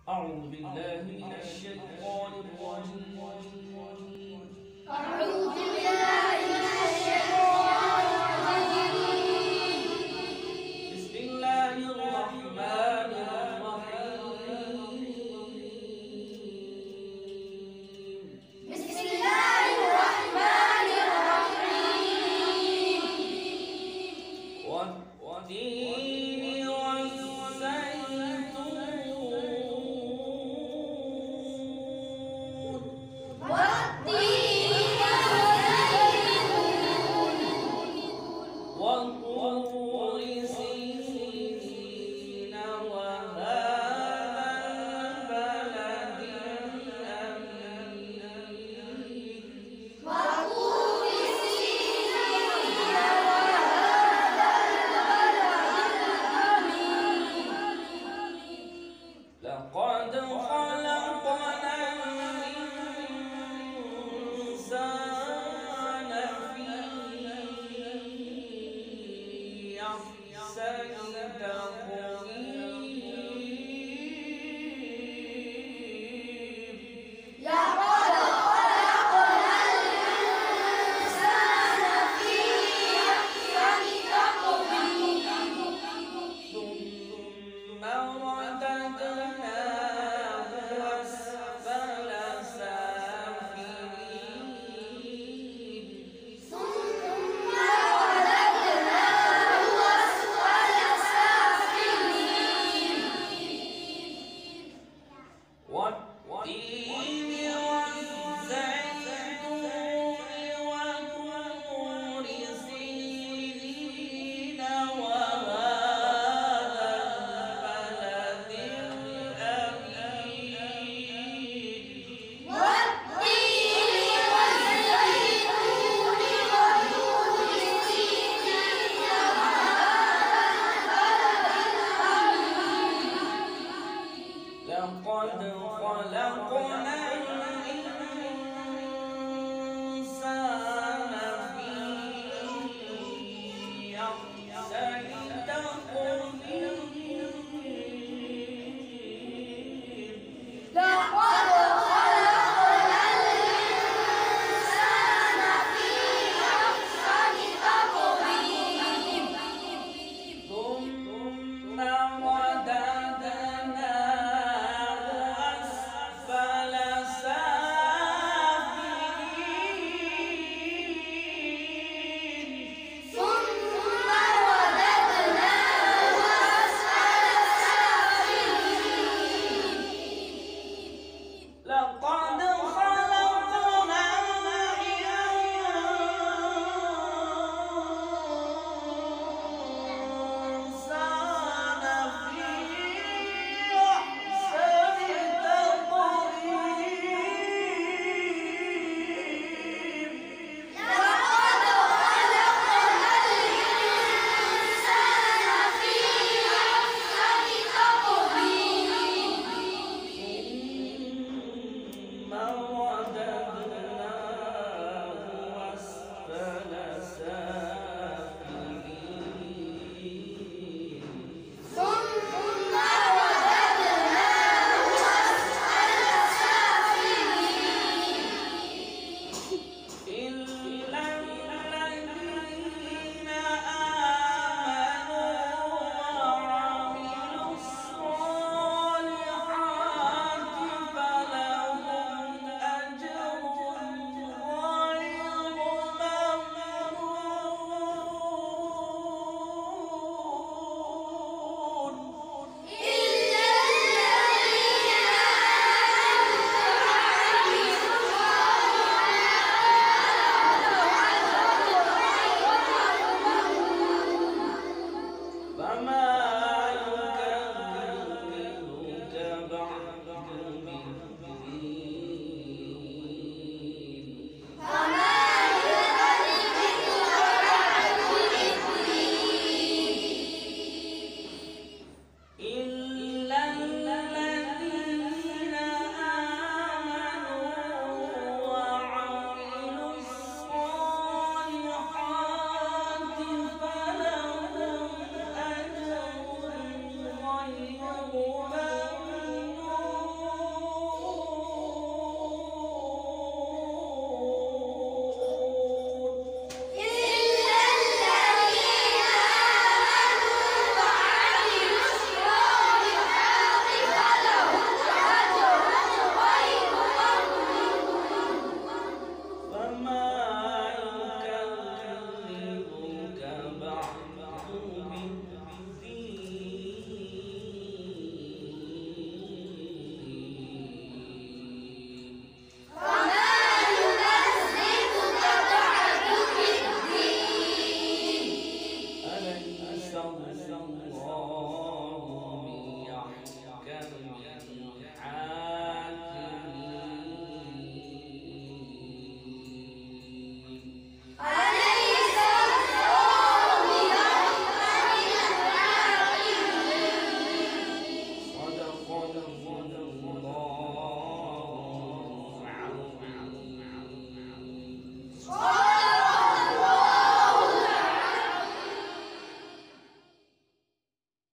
أعوذ بالله من الشيطان الرجيم. أعوذ بالله من الشيطان الرجيم. بسم الله الرحمن الرحيم. بسم الله الرحمن الرحيم. والتين والزيتون والتين والزيتون وطور سينين وهذا البلد الأمين وطور سينين وهذا البلد الأمين. لقد خلقنا الإنسان في أحسن تقويم. لقد خلقنا الإنسان في أحسن تقويم. ثم رددناه أسفل سافلين. ثم رددناه أسفل سافلين. والتين والزيتون وطور سينين وهذا البلد الأمين والتين والزيتون وطور سينين وهذا البلد الأمين. لقد خلقنا